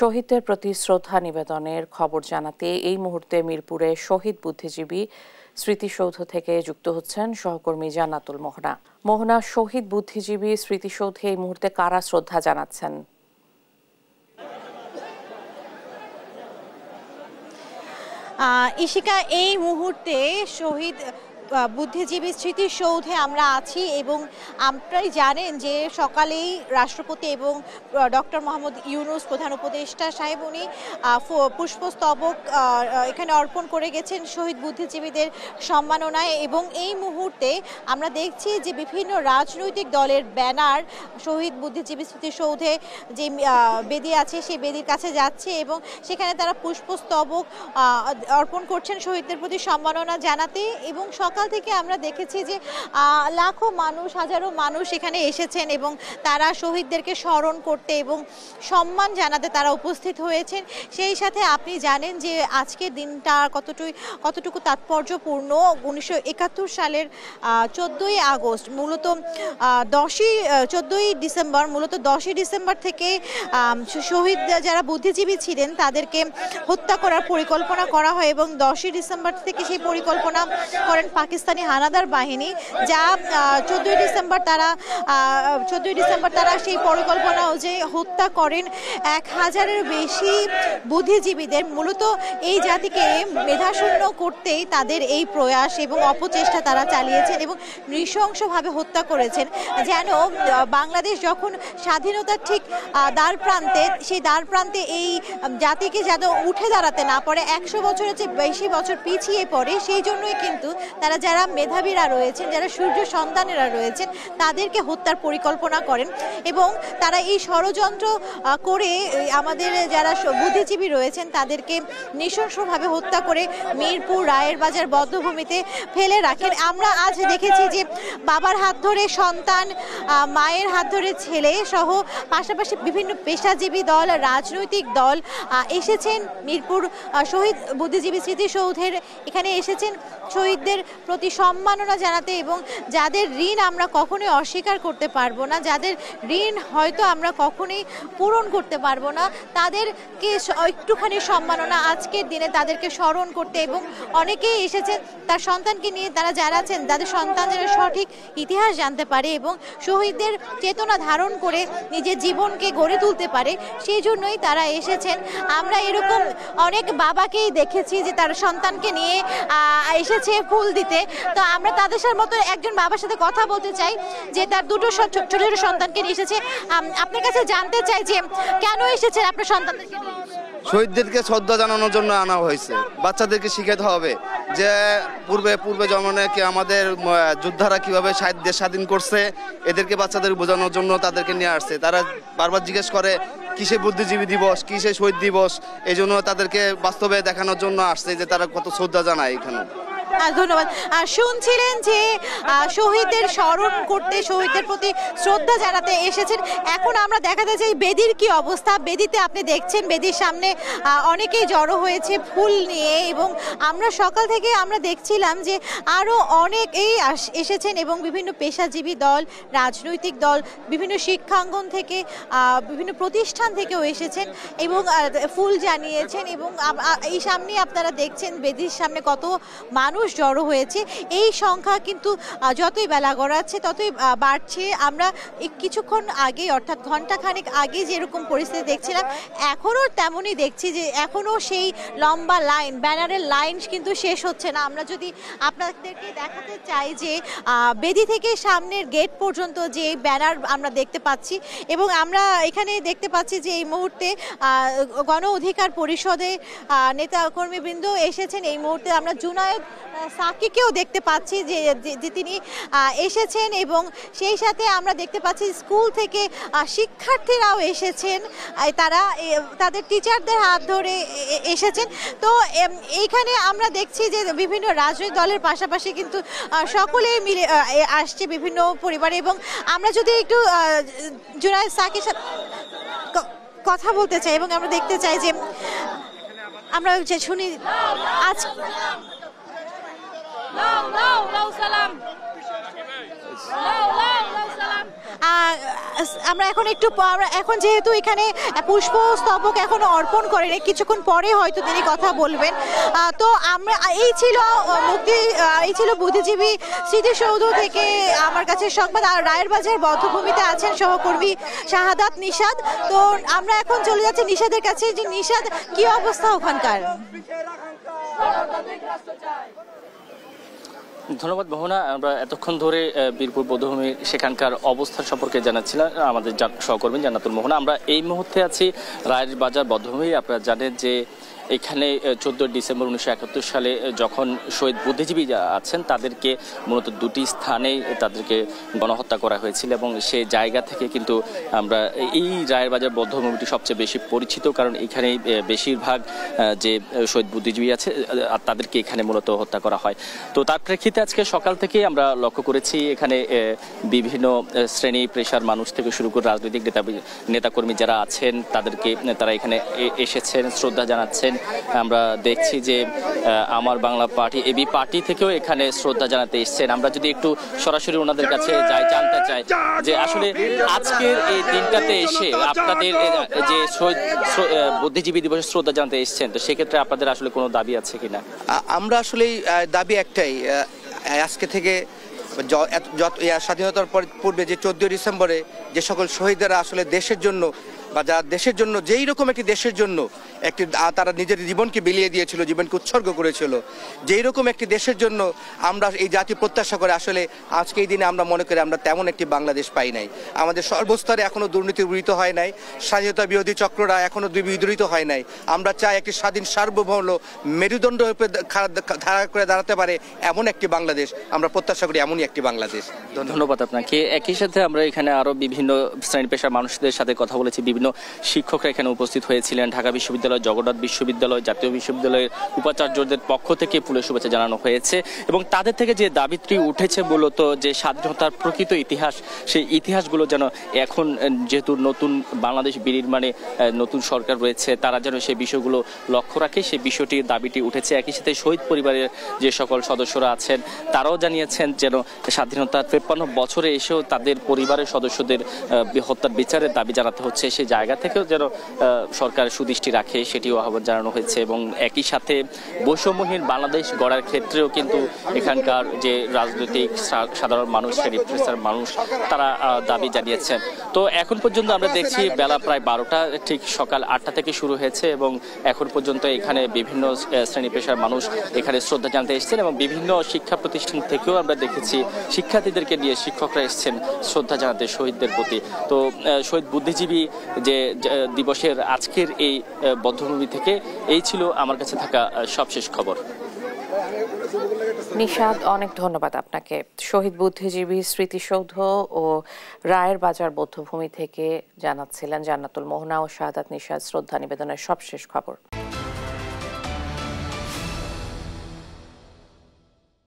শহীদদের প্রতি শ্রদ্ধা নিবেদনের খবর জানাতে এই মুহূর্তে মিরপুরে শহীদ বুদ্ধিজীবী স্মৃতিসৌধ থেকে যুক্ত হচ্ছেন সহকর্মী জান্নাতুল মোহনা। মোহনা, শহীদ বুদ্ধিজীবী স্মৃতিসৌধে এই মুহূর্তে কারা শ্রদ্ধা জানাচ্ছেন? ইশিকা, এই মুহূর্তে শহীদ বুদ্ধিজীবী স্মৃতিসৌধে আমরা আছি এবং আপনারাই জানেন যে সকালেই রাষ্ট্রপতি এবং ডক্টর মোহাম্মদ ইউনূস প্রধান উপদেষ্টা সাহেব উনি পুষ্পস্তবক এখানে অর্পণ করে গেছেন শহীদ বুদ্ধিজীবীদের সম্মাননায়। এবং এই মুহূর্তে আমরা দেখছি যে বিভিন্ন রাজনৈতিক দলের ব্যানার শহীদ বুদ্ধিজীবী স্মৃতিসৌধে যে বেদি আছে সেই বেদির কাছে যাচ্ছে এবং সেখানে তারা পুষ্পস্তবক অর্পণ করছেন শহীদদের প্রতি সম্মাননা জানাতে। এবং সকাল থেকে আমরা দেখেছি যে লাখো মানুষ, হাজারো মানুষ এখানে এসেছেন এবং তারা শহীদদেরকে স্মরণ করতে এবং সম্মান জানাতে তারা উপস্থিত হয়েছেন। সেই সাথে আপনি জানেন যে আজকের দিনটা কতটুকু তাৎপর্যপূর্ণ। 1971 সালের 14ই আগস্ট মূলত 14ই ডিসেম্বর থেকে শহীদ যারা বুদ্ধিজীবী ছিলেন তাদেরকে হত্যা করার পরিকল্পনা করা হয় এবং 10ই ডিসেম্বর থেকে সেই পরিকল্পনা করেন পাকিস্তানি হানাদার বাহিনী, যা 14ই ডিসেম্বর তারা সেই পরিকল্পনা অনুযায়ী হত্যা করেন 1000-এর বেশি বুদ্ধিজীবীদের। মূলত এই জাতিকে মেধাশূন্য করতেই তাদের এই প্রয়াস এবং অপচেষ্টা তারা চালিয়েছেন এবং নৃশংসভাবে হত্যা করেছেন। যেন বাংলাদেশ যখন স্বাধীনতার ঠিক সেই দ্বার প্রান্তে এই জাতিকে যেন উঠে দাঁড়াতে না পারে, 100 বছরের চেয়ে বেশি বছর পিছিয়ে পড়ে, সেই জন্যই কিন্তু তারা যারা মেধাবীরা রয়েছেন, যারা সূর্য সন্তানেরা রয়েছেন, তাদেরকে হত্যার পরিকল্পনা করেন এবং তারা এই ষড়যন্ত্র করে আমাদের যারা বুদ্ধিজীবী রয়েছেন তাদেরকে নৃশংসভাবে হত্যা করে মিরপুর রায়ের বাজার বধ্যভূমিতে ফেলে রাখেন। আমরা আজ দেখেছি যে বাবার হাত ধরে সন্তান, মায়ের হাত ধরে ছেলে সহ পাশাপাশি বিভিন্ন পেশাজীবী দল, রাজনৈতিক দল এসেছেন মিরপুর শহীদ বুদ্ধিজীবী স্মৃতিসৌধের এখানে এসেছেন শহীদদের প্রতি সম্মাননা জানাতে এবং যাদের ঋণ আমরা কখনোই অস্বীকার করতে পারবো না, যাদের ঋণ হয়তো আমরা কখনোই পূরণ করতে পারবো না, তাদেরকে একটুখানি সম্মাননা আজকের দিনে তাদেরকে স্মরণ করতে। এবং অনেকেই এসেছেন তার সন্তানকে নিয়ে, তারা যারা আছেন তাদের সন্তান যেন সঠিক ইতিহাস জানতে পারে এবং শহীদদের চেতনা ধারণ করে নিজের জীবনকে গড়ে তুলতে পারে, সেই জন্যই তারা এসেছেন। আমরা এরকম অনেক বাবাকেই দেখেছি যে তার সন্তানকে নিয়ে এসেছে ফুল দিতে। তো আমরা তাদের মতো একজন বাবার সাথে কথা বলতে চাই যে তার দুটো ছোট ছোট সন্তানকে নিয়ে এসেছে। আপনার কাছে জানতে চাই যে কেন এসেছেন আপনার সন্তানদেরকে নিয়ে? শহীদদেরকে শ্রদ্ধা জানানোর জন্য আনা হয়েছে। বাচ্চাদেরকে শিখাতে হবে যে পূর্বে জমানায় কি আমাদের যোদ্ধারা কিভাবে দেশ স্বাধীন করছে, এদেরকে বাচ্চাদের বোঝানোর জন্য তাদেরকে নিয়ে আসছে। তারা বারবার জিজ্ঞেস করে কিসে বুদ্ধিজীবী দিবস, কিসে শহীদ দিবস, এই জন্য তাদেরকে বাস্তবে দেখানোর জন্য আসছে যে তারা কত শ্রদ্ধা জানায় এখানে। ধন্যবাদ। শুনছিলেন যে শহীদদের স্মরণ করতে, শহীদদের প্রতি শ্রদ্ধা জানাতে এসেছেন। এখন আমরা দেখাতে চাই বেদির কি অবস্থা। বেদিতে আপনি দেখছেন বেদির সামনে অনেকেই জড়ো হয়েছে ফুল নিয়ে এবং আমরা সকাল থেকে আমরা দেখছিলাম যে আরও অনেকেই এসেছেন এবং বিভিন্ন পেশাজীবী দল, রাজনৈতিক দল, বিভিন্ন শিক্ষাঙ্গন থেকে, বিভিন্ন প্রতিষ্ঠান থেকেও এসেছেন এবং ফুল জানিয়েছেন। এবং এই সামনে আপনারা দেখছেন বেদির সামনে কত মানুষ জড়ো হয়েছে। এই সংখ্যা কিন্তু যতই বেলা গড়াচ্ছে ততই বাড়ছে। আমরা কিছুক্ষণ আগে অর্থাৎ ঘন্টাখানেক আগে যেরকম পরিস্থিতি দেখছিলাম এখনও তেমনই দেখছি যে এখনও সেই লম্বা লাইন, ব্যানারের লাইন কিন্তু শেষ হচ্ছে না। আমরা যদি আপনাদেরকে দেখাতে চাই যে বেদি থেকে সামনের গেট পর্যন্ত যে ব্যানার আমরা দেখতে পাচ্ছি এবং আমরা এখানে দেখতে পাচ্ছি যে এই মুহূর্তে গণ অধিকার পরিষদে নেতা কর্মীবৃন্দ এসেছেন। এই মুহূর্তে আমরা জুনায়েদ সাকিকেও দেখতে পাচ্ছি যে তিনি এসেছেন এবং সেই সাথে আমরা দেখতে পাচ্ছি স্কুল থেকে শিক্ষার্থীরাও এসেছেন, তারা তাদের টিচারদের হাত ধরে এসেছেন। তো এইখানে আমরা দেখছি যে বিভিন্ন রাজনৈতিক দলের পাশাপাশি কিন্তু সকলেই মিলে আসছে বিভিন্ন পরিবারে। এবং আমরা যদি একটু জুনায়েদ সাকির সাথে কথা বলতে চাই এবং আমরা দেখতে চাই যে আমরা যে শুনি আজ আমরা এখন এখন যেহেতু এখানে পুষ্পস্তবক এখনো অর্পণ করেনি, কিছুক্ষণ পরে হয়তো তিনি কথা বলবেন। তো আমরা এই ছিল বুদ্ধিজীবী স্মৃতিসৌধ থেকে আমার কাছে সংবাদ। আর রায়ের বাজার বধ্যভূমিতে আছেন সহকর্মী শাহাদাত নিশাদ। তো আমরা এখন চলে যাচ্ছি নিশাদের কাছে, যে নিশাদ কি অবস্থা ওখানকার? ধন্যবাদ মোহনা। আমরা এতক্ষণ ধরে বীরপুর বধ্যভূমি সেখানকার অবস্থান সম্পর্কে জানাচ্ছিলাম আমাদের সহকর্মী জান্নাতুল মোহনা। আমরা এই মুহূর্তে আছি রায়ের বাজার বধ্যভূমি। আপনারা জানেন যে এখানে 14 ডিসেম্বর 1971 সালে যখন শহীদ বুদ্ধিজীবী আছেন তাদেরকে মূলত দুটি স্থানে তাদেরকে গণহত্যা করা হয়েছিল, এবং সেই জায়গা থেকে কিন্তু আমরা এই রায়ের বাজার বধ্যভূমিটি সবচেয়ে বেশি পরিচিত, কারণ এখানে বেশিরভাগ যে শহীদ বুদ্ধিজীবী আছে তাদেরকে এখানে মূলত হত্যা করা হয়। তো তার প্রেক্ষিতে আজকে সকাল থেকে আমরা লক্ষ্য করেছি এখানে বিভিন্ন শ্রেণী পেশার মানুষ থেকে শুরু করে রাজনৈতিক নেতাকর্মী যারা আছেন তারা এখানে এসেছেন, শ্রদ্ধা জানাচ্ছেন। আমরা দেখছি যে আমার বাংলা পার্টি এবি পার্টি থেকেও এখানে শ্রদ্ধা জানাতে এসেছেন। আমরা যদি একটু সরাসরি ওনাদের কাছে জানতে চাই যে আসলে আজকের এই দিনটাতে এসে আপনাদের যে বুদ্ধিজীবী দিবসে শ্রদ্ধা জানাতে এসেছেন, তো সেক্ষেত্রে আপনাদের আসলে কোনো দাবি আছে কিনা? আমরা আসলে দাবি একটাই, আজকে থেকে স্বাধীনতার পূর্বে যে 14 ডিসেম্বরে যে সকল শহীদেরা আসলে দেশের জন্য বা যারা দেশের জন্য যেই রকম একটি দেশের জন্য তারা নিজের জীবনকে বিলিয়ে দিয়েছিল, জীবনকে উৎসর্গ করেছিল, যেই রকম একটি দেশের জন্য আমরা এই জাতি প্রত্যাশা করে আসলে আজকে এই দিনে আমরা মনে করি আমরা তেমন একটি বাংলাদেশ পাই নাই। আমাদের সর্বস্তরে এখনো দুর্নীতি বিরত হয় নাই, স্বাধীনতা বিরোধী চক্ররা এখনো বিদ্রোহিত হয় নাই। আমরা চাই একটি স্বাধীন সার্বভৌম মেরুদণ্ড রূপে ধারা করে দাঁড়াতে পারে এমন একটি বাংলাদেশ আমরা প্রত্যাশা করি, এমনই একটি বাংলাদেশ। ধন্যবাদ আপনাকে। একই সাথে আমরা এখানে আরো বিভিন্ন শ্রেণী পেশার মানুষদের সাথে কথা বলেছি, বিভিন্ন শিক্ষকরা এখানে উপস্থিত হয়েছিলেন। ঢাকা বিশ্ববিদ্যালয়, জগন্নাথ বিশ্ববিদ্যালয়, জাতীয় বিশ্ববিদ্যালয়ের উপাচার্যদের পক্ষ থেকে ফুলের শুভেচ্ছা জানানো হয়েছে, এবং তাদের থেকে যে দাবিটি উঠেছে মূলত যে স্বাধীনতার প্রকৃত ইতিহাস, সেই ইতিহাসগুলো যেন এখন যেহেতু নতুন বাংলাদেশ বিনির্মাণে নতুন সরকার রয়েছে তারা যেন সেই বিষয়গুলো লক্ষ্য রাখে, সেই বিষয়টির দাবিটি উঠেছে। একই সাথে শহীদ পরিবারের যে সকল সদস্যরা আছেন তারাও জানিয়েছেন যেন স্বাধীনতার 53 বছরে এসেও তাদের পরিবারের সদস্যদের হত্যার বিচারের দাবি জানাতে হচ্ছে, সেই জায়গা থেকেও যেন সরকার সুদৃষ্টি রাখে সেটিও আহ্বান জানানো হয়েছে। এবং একই সাথে বৈষম্যহীন বাংলাদেশ গড়ার ক্ষেত্রেও কিন্তু এখানকার যে রাজনৈতিক সাধারণ মানুষ, শ্রেণীপেশার মানুষ তারা দাবি জানিয়েছেন। তো এখন পর্যন্ত আমরা দেখছি বেলা প্রায় 12টা, ঠিক সকাল 8টা থেকে শুরু হয়েছে, এবং এখন পর্যন্ত এখানে বিভিন্ন শ্রেণী পেশার মানুষ এখানে শ্রদ্ধা জানাতে এসেছেন, এবং বিভিন্ন শিক্ষা প্রতিষ্ঠান থেকেও আমরা দেখেছি শিক্ষার্থীদেরকে নিয়ে শিক্ষকরা এসেছেন শ্রদ্ধা জানাতে শহীদদের প্রতি। তো শহীদ বুদ্ধিজীবী যে দিবসের আজকের এই বধ্যভূমি থেকে এই ছিল আমার কাছে থাকা সবশেষ খবর। নিশাদ, অনেক ধন্যবাদ আপনাকে। শহীদ বুদ্ধিজীবী স্মৃতিসৌধ ও রায়ের বাজার বধ্যভূমি থেকে জানাচ্ছিলেন জান্নাতুল মোহনা ও শাহাদাত নিশাদ শ্রদ্ধা নিবেদনের সবশেষ খবর।